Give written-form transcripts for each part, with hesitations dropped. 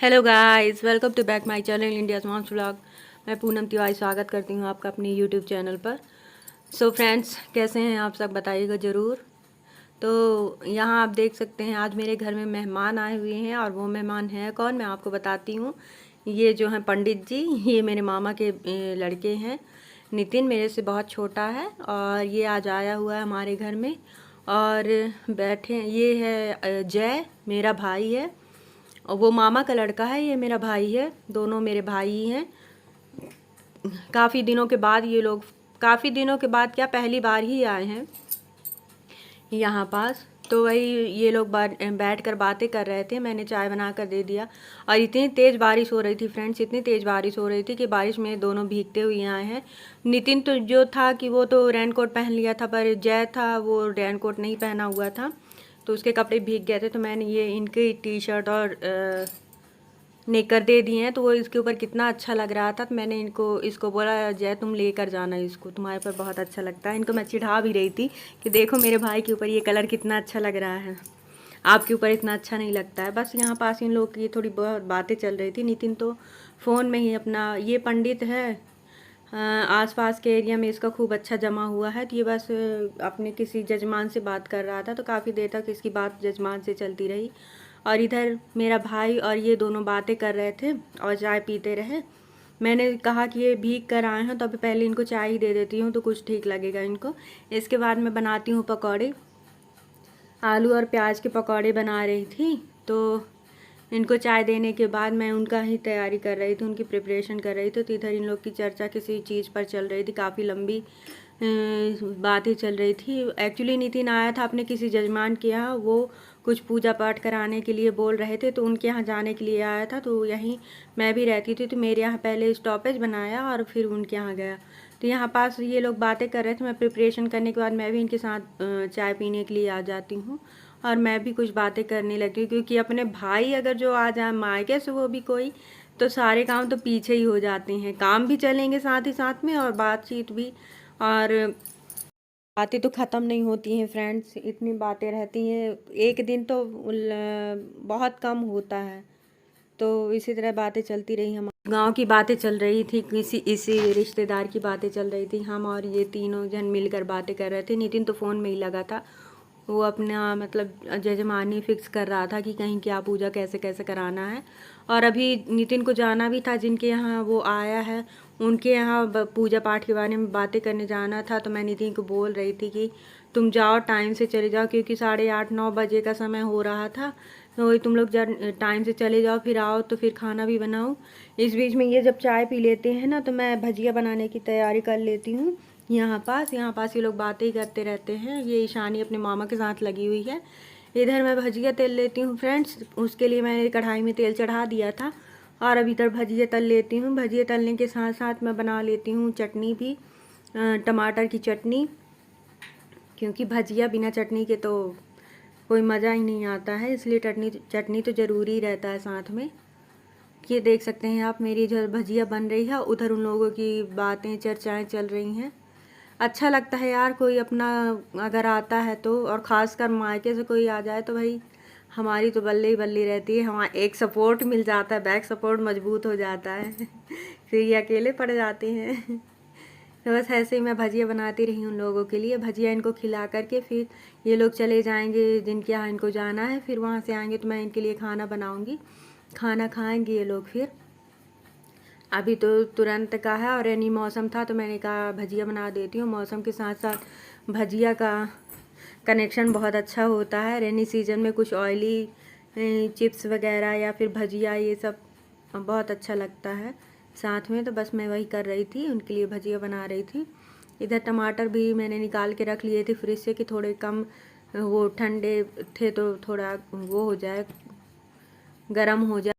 Hello guys, welcome to back my channel India's moms vlog. मैं पूनम तिवारी स्वागत करती हूँ आपका अपनी यूट्यूब चैनल पर। सो फ्रेंड्स, कैसे हैं आप सब, बताइएगा ज़रूर। तो यहाँ आप देख सकते हैं आज मेरे घर में मेहमान आए हुए हैं, और वो मेहमान हैं कौन, मैं आपको बताती हूँ। ये जो हैं पंडित जी, ये मेरे मामा के लड़के हैं। नितिन मेरे से बहुत छोटा है, और ये आज आया हुआ है हमारे घर में। और बैठे, ये है जय, मेरा भाई है। और वो मामा का लड़का है, ये मेरा भाई है। दोनों मेरे भाई ही हैं। काफ़ी दिनों के बाद ये लोग, काफ़ी दिनों के बाद क्या, पहली बार ही आए हैं यहाँ पास। तो वही ये लोग बैठ कर बातें कर रहे थे। मैंने चाय बना कर दे दिया। और इतनी तेज़ बारिश हो रही थी फ्रेंड्स, इतनी तेज़ बारिश हो रही थी कि बारिश में दोनों भीगते हुए आए हैं। नितिन तो जो था कि वो तो रेनकोट पहन लिया था, पर जय था वो रेनकोट नहीं पहना हुआ था, तो उसके कपड़े भीग गए थे। तो मैंने ये इनकी टी शर्ट और नेकर दे दिए हैं। तो वो इसके ऊपर कितना अच्छा लग रहा था, तो मैंने इसको बोला, जय तुम लेकर जाना इसको, तुम्हारे पर बहुत अच्छा लगता है। इनको मैं चिढ़ा भी रही थी कि देखो मेरे भाई के ऊपर ये कलर कितना अच्छा लग रहा है, आपके ऊपर इतना अच्छा नहीं लगता है। बस यहाँ पास इन लोग की थोड़ी बहुत बातें चल रही थी। नितिन तो फ़ोन में ही अपना, ये पंडित है आसपास के एरिया में इसका खूब अच्छा जमा हुआ है, तो ये बस अपने किसी जजमान से बात कर रहा था। तो काफ़ी देर तक इसकी बात जजमान से चलती रही, और इधर मेरा भाई और ये दोनों बातें कर रहे थे और चाय पीते रहे। मैंने कहा कि ये भीग कर आए हैं, तो अभी पहले इनको चाय ही दे देती हूँ तो कुछ ठीक लगेगा इनको। इसके बाद मैं बनाती हूँ पकौड़े। आलू और प्याज के पकौड़े बना रही थी, तो इनको चाय देने के बाद मैं उनका ही तैयारी कर रही थी, उनकी प्रिपरेशन कर रही थी। तो इधर इन लोग की चर्चा किसी चीज़ पर चल रही थी, काफ़ी लंबी बातें चल रही थी। एक्चुअली नितिन आया था अपने किसी जजमान के यहाँ, वो कुछ पूजा पाठ कराने के लिए बोल रहे थे, तो उनके यहाँ जाने के लिए आया था। तो यहीं मैं भी रहती थी, तो मेरे यहाँ पहले स्टॉपेज बनाया और फिर उनके यहाँ गया। तो यहाँ पास ये लोग बातें कर रहे थे, मैं प्रिपरेशन करने के बाद मैं भी इनके साथ चाय पीने के लिए आ जाती हूँ, और मैं भी कुछ बातें करने लगती हूँ। क्योंकि अपने भाई अगर जो आ जाए मायके से, वो भी कोई, तो सारे काम तो पीछे ही हो जाते हैं। काम भी चलेंगे साथ ही साथ में, और बातचीत भी। और बातें तो ख़त्म नहीं होती हैं फ्रेंड्स, इतनी बातें रहती हैं, एक दिन तो बहुत कम होता है। तो इसी तरह बातें चलती रही। हम गांव की बातें चल रही थी, किसी इसी रिश्तेदार की बातें चल रही थी। हम और ये तीनों जन मिलकर बातें कर रहे थे। नितिन तो फ़ोन में ही लगा था, वो अपना मतलब जजमानी फिक्स कर रहा था कि कहीं क्या पूजा कैसे कैसे कराना है। और अभी नितिन को जाना भी था, जिनके यहाँ वो आया है उनके यहाँ पूजा पाठ के बारे में बातें करने जाना था। तो मैं नितिन को बोल रही थी कि तुम जाओ, टाइम से चले जाओ, क्योंकि 8:30-9 बजे का समय हो रहा था। तो वही तुम लोग जब टाइम से चले जाओ, फिर आओ तो फिर खाना भी बनाओ। इस बीच में ये जब चाय पी लेते हैं ना, तो मैं भजिया बनाने की तैयारी कर लेती हूँ। यहाँ पास ये लोग बातें ही करते रहते हैं। ये ईशानी अपने मामा के साथ लगी हुई है। इधर मैं भजिया तेल लेती हूँ फ्रेंड्स, उसके लिए मैंने कढ़ाई में तेल चढ़ा दिया था, और अब इधर भजिया तल लेती हूँ। भजिया तलने के साथ साथ मैं बना लेती हूँ चटनी भी, टमाटर की चटनी, क्योंकि भजिया बिना चटनी के तो कोई मज़ा ही नहीं आता है, इसलिए चटनी चटनी तो ज़रूरी रहता है साथ में। ये देख सकते हैं आप, मेरी जो भजिया बन रही है, उधर उन लोगों की बातें चर्चाएं चल रही हैं। अच्छा लगता है यार, कोई अपना अगर आता है तो, और ख़ासकर मायके से कोई आ जाए तो भाई हमारी तो बल्ले ही बल्ली रहती है। हमारा एक सपोर्ट मिल जाता है, बैक सपोर्ट मजबूत हो जाता है फिर ये अकेले पड़ जाते हैं तो बस ऐसे ही मैं भजिया बनाती रही उन लोगों के लिए। भजिया इनको खिला करके फिर ये लोग चले जाएंगे जिनके यहाँ इनको जाना है। फिर वहाँ से आएंगे तो मैं इनके लिए खाना बनाऊँगी, खाना खाएंगे ये लोग। फिर अभी तो तुरंत का है, और रेनी मौसम था, तो मैंने कहा भजिया बना देती हूँ। मौसम के साथ साथ भजिया का कनेक्शन बहुत अच्छा होता है। रेनी सीजन में कुछ ऑयली चिप्स वगैरह या फिर भजिया, ये सब बहुत अच्छा लगता है साथ में। तो बस मैं वही कर रही थी, उनके लिए भजिया बना रही थी। इधर टमाटर भी मैंने निकाल के रख लिए थे फ्रिज से, कि थोड़े कम वो ठंडे थे तो थोड़ा वो हो जाए, गर्म हो जाए।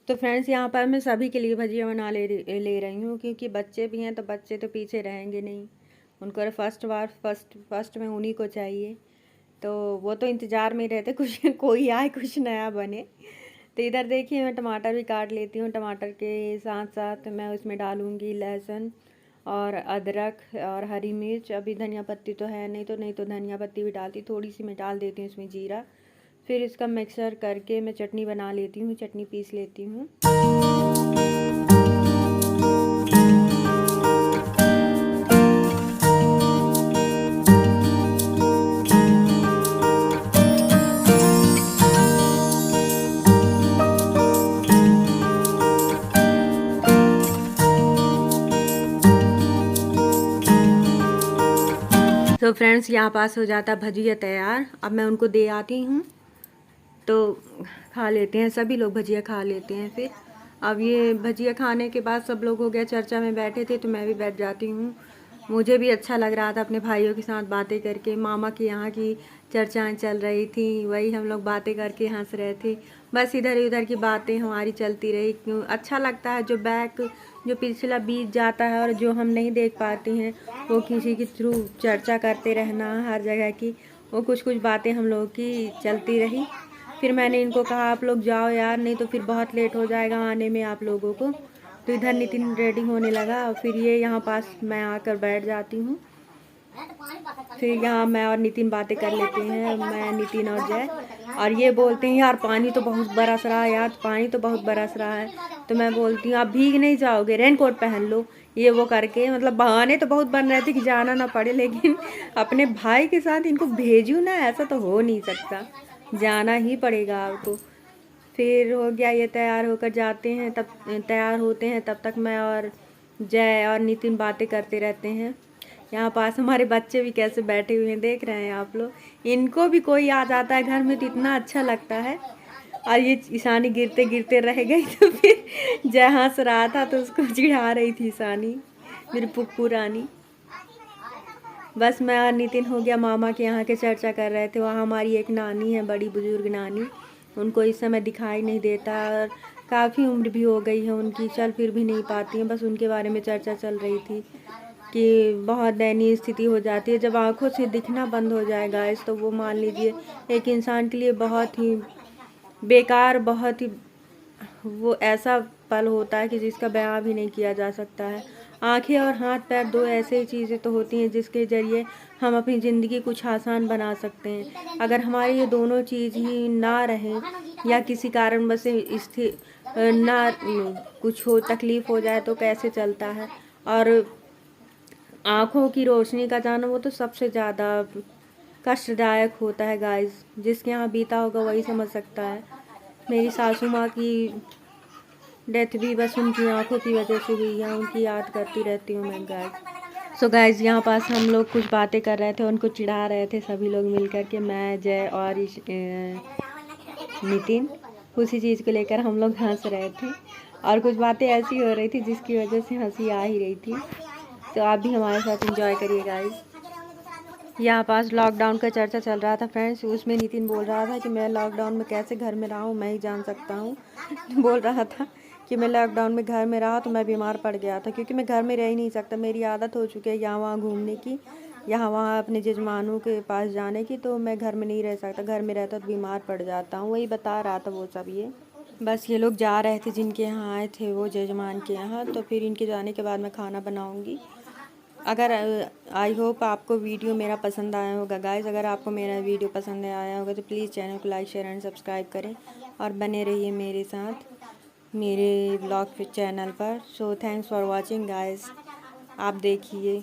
तो फ्रेंड्स यहाँ पर मैं सभी के लिए भजिया बना ले रही हूँ, क्योंकि बच्चे भी हैं तो बच्चे तो पीछे रहेंगे नहीं, उनको फर्स्ट में उन्हीं को चाहिए, तो वो तो इंतज़ार में रहते कुछ कोई आए कुछ नया बने। तो इधर देखिए मैं टमाटर भी काट लेती हूँ। टमाटर के साथ साथ मैं उसमें डालूँगी लहसुन और अदरक और हरी मिर्च। अभी धनिया पत्ती तो है नहीं तो धनिया पत्ती भी डालती, थोड़ी सी मैं डाल देती हूँ इसमें जीरा। फिर इसका मिक्सर करके मैं चटनी बना लेती हूँ, चटनी पीस लेती हूँ। तो फ्रेंड्स यहाँ पास हो जाता भजिया तैयार। अब मैं उनको दे आती हूँ तो खा लेते हैं, सभी लोग भजिया खा लेते हैं। फिर अब ये भजिया खाने के बाद सब लोग हो गया चर्चा में बैठे थे, तो मैं भी बैठ जाती हूँ। मुझे भी अच्छा लग रहा था अपने भाइयों के साथ बातें करके। मामा के यहाँ की चर्चाएं चल रही थी, वही हम लोग बातें करके हंस रहे थे। बस इधर उधर की बातें हमारी चलती रही। क्यों अच्छा लगता है जो पिछला बीत जाता है और जो हम नहीं देख पाते हैं, वो किसी के थ्रू चर्चा करते रहना हर जगह की, वो कुछ बातें हम लोगों की चलती रही। फिर मैंने इनको कहा आप लोग जाओ यार, नहीं तो फिर बहुत लेट हो जाएगा आने में आप लोगों को। तो इधर नितिन रेडी होने लगा और फिर ये यहाँ पास मैं आकर बैठ जाती हूँ। फिर यहाँ मैं और नितिन बातें कर लेते हैं, मैं नितिन और जय। और ये बोलते हैं यार पानी तो बहुत बरस रहा है, यार पानी तो बहुत बरस रहा है। तो मैं बोलती हूँ आप भीग नहीं जाओगे, रेनकोट पहन लो, ये वो करके। मतलब बहाने तो बहुत बन रहे थे कि जाना ना पड़े, लेकिन अपने भाई के साथ इनको भेजूँ ना, ऐसा तो हो नहीं सकता, जाना ही पड़ेगा आपको। फिर हो गया ये तैयार होकर जाते हैं, तब तैयार होते हैं तब तक मैं और जय और नितिन बातें करते रहते हैं। यहाँ पास हमारे बच्चे भी कैसे बैठे हुए हैं देख रहे हैं आप लोग। इनको भी कोई आ जाता है घर में तो इतना अच्छा लगता है। और ये ईशानी गिरते गिरते रह गई, तो फिर जय हंस रहा था तो उसको चिढ़ा रही थी ईशानी, मेरी पुप्पू रानी। बस मैं और नितिन हो गया मामा के यहाँ के चर्चा कर रहे थे। वहाँ हमारी एक नानी है, बड़ी बुजुर्ग नानी, उनको इस समय दिखाई नहीं देता और काफ़ी उम्र भी हो गई है उनकी, चल फिर भी नहीं पाती हैं। बस उनके बारे में चर्चा चल रही थी कि बहुत दयनीय स्थिति हो जाती है जब आँखों से दिखना बंद हो जाएगा। इस तो वो मान लीजिए एक इंसान के लिए बहुत ही बेकार, बहुत ही वो ऐसा पल होता है कि जिसका बयां भी नहीं किया जा सकता है। आंखें और हाथ पैर दो ऐसी चीज़ें तो होती हैं जिसके ज़रिए हम अपनी ज़िंदगी कुछ आसान बना सकते हैं। अगर हमारी ये दोनों चीज़ ही ना रहें या किसी कारणवश ना कुछ हो, तकलीफ़ हो जाए तो कैसे चलता है। और आँखों की रोशनी का जाना वो तो सबसे ज़्यादा कष्टदायक होता है गाइस, जिसके यहाँ बीता होगा वही समझ सकता है। मेरी सासू माँ की डेथ भी बस उनकी आंखों की वजह से हुई है, उनकी याद करती रहती हूँ मैं गाइस। सो गाइस यहाँ पास हम लोग कुछ बातें कर रहे थे, उनको चिढ़ा रहे थे सभी लोग मिल कर के, मैं जय और नितिन। उसी चीज़ को लेकर हम लोग हंस रहे थे और कुछ बातें ऐसी हो रही थी जिसकी वजह से हंसी आ ही रही थी। तो आप भी हमारे साथ एंजॉय करिए गाइस। यहाँ पास लॉकडाउन का चर्चा चल रहा था फ्रेंड्स, उसमें नितिन बोल रहा था कि मैं लॉकडाउन में कैसे घर में रहा हूँ मैं ही जान सकता हूँ। बोल रहा था कि मैं लॉकडाउन में घर में रहा तो मैं बीमार पड़ गया था, क्योंकि मैं घर में रह ही नहीं सकता, मेरी आदत हो चुकी है यहाँ वहाँ घूमने की, यहाँ वहाँ अपने जजमानों के पास जाने की, तो मैं घर में नहीं रह सकता, घर में रहता तो बीमार पड़ जाता हूँ। वही बता रहा था वो सब। ये बस ये लोग जा रहे थे जिनके यहाँ आए थे वो जजमान के यहाँ, तो फिर इनके जाने के बाद मैं खाना बनाऊँगी। अगर आई होप आपको वीडियो मेरा पसंद आया होगा गाइस। अगर आपको मेरा वीडियो पसंद आया होगा तो प्लीज़ चैनल को लाइक शेयर एंड सब्सक्राइब करें और बने रहिए मेरे साथ मेरे ब्लॉग चैनल पर। So thanks for watching guys, आप देखिए।